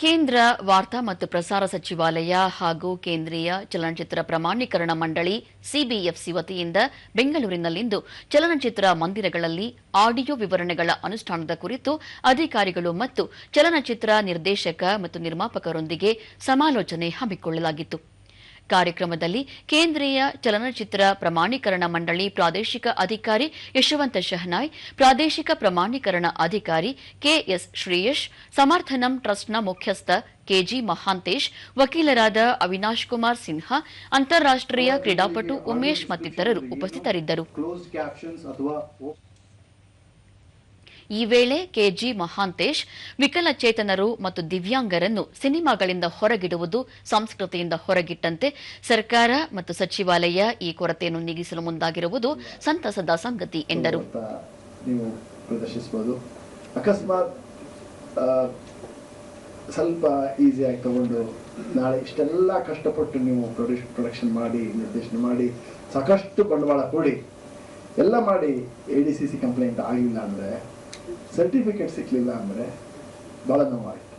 ಕೇಂದ್ರ ವಾರ್ತಾ ಮತ್ತು ಪ್ರಸಾರ ಸಚಿವಾಲಯ ಹಾಗೂ ಕೇಂದ್ರೀಯ ಚಲನಚಿತ್ರ ಪ್ರಮಾಣೀಕರಣ ಮಂಡಳಿ ಸಿಬಿಎಫ್ಸಿ ವತಿಯಿಂದ ಬೆಂಗಳೂರಿನಲ್ಲಿಂದು ಚಲನಚಿತ್ರ ಮಂದಿರಗಳಲ್ಲಿ ಆಡಿಯೋ ವಿವರಣೆಗಳ ಅನುಷ್ಠಾನದ ಕುರಿತು ಅಧಿಕಾರಿಗಳು ಮತ್ತು ಚಲನಚಿತ್ರ ನಿರ್ದೇಶಕ ಮತ್ತು ನಿರ್ಮಾಪಕರೊಂದಿಗೆ ಸಮಾಲೋಚನೆ ಹಮ್ಮಿಕೊಳ್ಳಲಾಗಿತ್ತು. ಕಾರ್ಯಕ್ರಮದಲ್ಲಿ ಕೇಂದ್ರೀಯ ಚಲನಚಿತ್ರ ಪ್ರಮಾಣೀಕರಣ ಮಂಡಳಿ ಪ್ರಾದೇಶಿಕ ಅಧಿಕಾರಿ ಯಶವಂತ ಶಹನಾಯ್, ಪ್ರಾದೇಶಿಕ ಪ್ರಮಾಣೀಕರಣ ಅಧಿಕಾರಿ ಕೆಎಸ್ ಶ್ರೇಯಶ್, ಸಮರ್ಥನಂ ಟ್ರಸ್ಟ್ನ ಮುಖ್ಯಸ್ಥ ಕೆಜಿ ಮಹಾಂತೇಶ್, ವಕೀಲರಾದ ಅವಿನಾಶ್ ಕುಮಾರ್ ಸಿನ್ಹಾ, ಅಂತಾರಾಷ್ಟೀಯ ಕ್ರೀಡಾಪಟು ಉಮೇಶ್ ಮತ್ತಿತರರು ಉಪಸ್ಥಿತರಿದ್ದರು. ಈ ವೇಳೆ ಕೆಜಿ ಮಹಾಂತೇಶ್ ವಿಕಲಚೇತನರು ಮತ್ತು ದಿವ್ಯಾಂಗರನ್ನು ಸಿನಿಮಾಗಳಿಂದ ಹೊರಗಿಡುವುದು ಸಂಸ್ಕೃತಿಯಿಂದ ಹೊರಗಿಟ್ಟಂತೆ ಸರ್ಕಾರ ಮತ್ತು ಸಚಿವಾಲಯ ಈ ಕೊರತೆಯನ್ನು ನೀಗಿಸಲು ಮುಂದಾಗಿರುವುದು ಸಂತಸದ ಸಂಗತಿ ಎಂದರು. ಅಕಸ್ಮಾತ್ ಸ್ವಲ್ಪ ಈಸಿಯಾಗಿ ತಗೊಂಡು ನಾಳೆ ಇಷ್ಟೆಲ್ಲ ಕಷ್ಟಪಟ್ಟು ನೀವು ಪ್ರೊಡಕ್ಷನ್ ಮಾಡಿ ನಿರ್ದೇಶನ ಮಾಡಿ ಸಾಕಷ್ಟು ಬಂಡವಾಳ ಕೊಡಿ ಎಲ್ಲ ಮಾಡಿ ADCC ಕಂಪ್ಲೇಂಟ್ ಆಗಿಲ್ಲ ಅಂದ್ರೆ ಸರ್ಟಿಫಿಕೇಟ್ ಸಿಕ್ಕಲಿಲ್ಲ ಅಂದ್ರೆ ಬಹಳ ನೋವಾಯಿತು.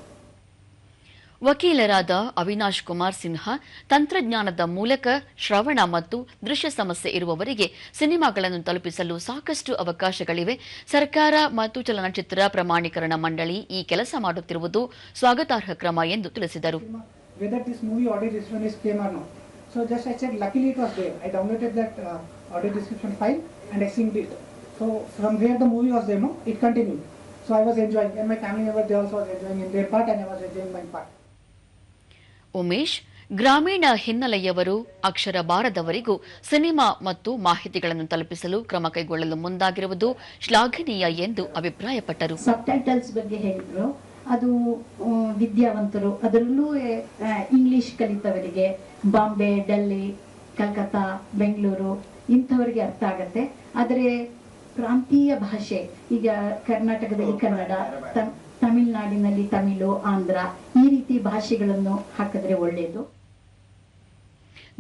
ವಕೀಲರಾದ ಅವಿನಾಶ್ ಕುಮಾರ್ ಸಿನ್ಹಾ, ತಂತ್ರಜ್ಞಾನದ ಮೂಲಕ ಶ್ರವಣ ಮತ್ತು ದೃಶ್ಯ ಸಮಸ್ಯೆ ಇರುವವರಿಗೆ ಸಿನಿಮಾಗಳನ್ನು ತಲುಪಿಸಲು ಸಾಕಷ್ಟು ಅವಕಾಶಗಳಿವೆ. ಸರ್ಕಾರ ಮತ್ತು ಚಲನಚಿತ್ರ ಪ್ರಮಾಣೀಕರಣ ಮಂಡಳಿ ಈ ಕೆಲಸ ಮಾಡುತ್ತಿರುವುದು ಸ್ವಾಗತಾರ್ಹ ಕ್ರಮ ಎಂದು ತಿಳಿಸಿದರು. So from where the movie was there, no, it continued. So I was enjoying, and my family members they also was enjoying in their part, and I was enjoying my part. Umesh, ಗ್ರಾಮೀಣ ಹಿನ್ನೆಲೆಯವರು, ಅಕ್ಷರ ಬಾರದವರಿಗೂ cinema ಮತ್ತು ಮಾಹಿತಿಗಳನ್ನು ತಲುಪಿಸಲು ಕ್ರಮ ಕೈಗೊಳ್ಳಲು ಮುಂದಾಗಿರುವುದು ಶ್ಲಾಘನೀಯ ಎಂದು ಅಭಿಪ್ರಾಯಪಟ್ಟರು. ಸಬ್ಟೈಟಲ್ಸ್ ಬಗ್ಗೆ ಹೇಳಿದ್ರು, ಅದು ವಿದ್ಯಾವಂತರು, ಅದರಲ್ಲೂ ಇಂಗ್ಲಿಷ್ ಕಲಿತವರಿಗೆ ಬಾಂಬೆ, ಡೆಲ್ಲಿ, ಕಲ್ಕತ್ತಾ, ಬೆಂಗಳೂರು ಇಂಥವರಿಗೆ ಅರ್ಥ ಆಗತ್ತೆ. ಆದರೆ ಪ್ರಾಂತೀಯ ಭಾಷೆ, ಈಗ ಕರ್ನಾಟಕದಲ್ಲಿ ಕನ್ನಡ, ತಮಿಳುನಾಡಿನಲ್ಲಿ ತಮಿಳು, ಆಂಧ್ರ ಈ ರೀತಿ ಭಾಷೆಗಳನ್ನು ಹಾಕಿದ್ರೆ ಒಳ್ಳೆಯದು.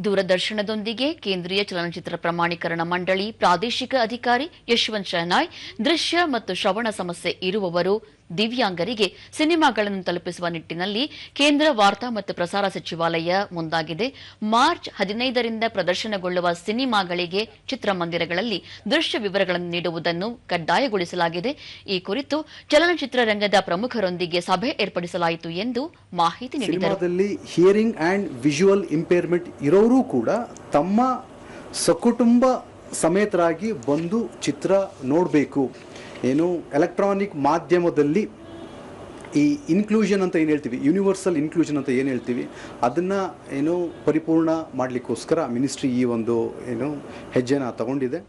ದೂರದರ್ಶನದೊಂದಿಗೆ ಕೇಂದ್ರೀಯ ಚಲನಚಿತ್ರ ಪ್ರಮಾಣೀಕರಣ ಮಂಡಳಿ ಪ್ರಾದೇಶಿಕ ಅಧಿಕಾರಿ ಯಶವಂತ್ ಶಹನಾಯ್, ದೃಶ್ಯ ಮತ್ತು ಶ್ರವಣ ಸಮಸ್ಯೆ ಇರುವವರು, ದಿವ್ಯಾಂಗರಿಗೆ ಸಿನಿಮಾಗಳನ್ನು ತಲುಪಿಸುವ ನಿಟ್ಟಿನಲ್ಲಿ ಕೇಂದ್ರ ವಾರ್ತಾ ಮತ್ತು ಪ್ರಸಾರ ಸಚಿವಾಲಯ ಮುಂದಾಗಿದೆ. ಮಾರ್ಚ್ 15ರಿಂದ ಪ್ರದರ್ಶನಗೊಳ್ಳುವ ಸಿನಿಮಾಗಳಿಗೆ ಚಿತ್ರಮಂದಿರಗಳಲ್ಲಿ ದೃಶ್ಯ ವಿವರಗಳನ್ನು ನೀಡುವುದನ್ನು ಕಡ್ಡಾಯಗೊಳಿಸಲಾಗಿದೆ. ಈ ಕುರಿತು ಚಲನಚಿತ್ರ ರಂಗದ ಪ್ರಮುಖರೊಂದಿಗೆ ಸಭೆ ಏರ್ಪಡಿಸಲಾಯಿತು ಎಂದು ಮಾಹಿತಿ ನೀಡಿದರು. ಹಿಯರಿಂಗ್ ಅಂಡ್ ವಿಜುವಲ್ ಇಂಪೇರ್ಮೆಂಟ್ ಇರೋರು ಕೂಡ ತಮ್ಮ ಸಕುಟುಂಬ ಸಮೇತರಾಗಿ ಬಂದು ಚಿತ್ರ ನೋಡಬೇಕು. ಏನು ಎಲೆಕ್ಟ್ರಾನಿಕ್ ಮಾಧ್ಯಮದಲ್ಲಿ ಈ ಇನ್ಕ್ಲೂಷನ್ ಅಂತ ಏನು ಹೇಳ್ತೀವಿ, ಯೂನಿವರ್ಸಲ್ ಇನ್ಕ್ಲೂಷನ್ ಅಂತ ಏನು ಹೇಳ್ತೀವಿ, ಅದನ್ನು ಏನು ಪರಿಪೂರ್ಣ ಮಾಡಲಿಕ್ಕೋಸ್ಕರ ಮಿನಿಸ್ಟ್ರಿ ಈ ಒಂದು ಏನು ಹೆಜ್ಜೆನ ತಗೊಂಡಿದೆ.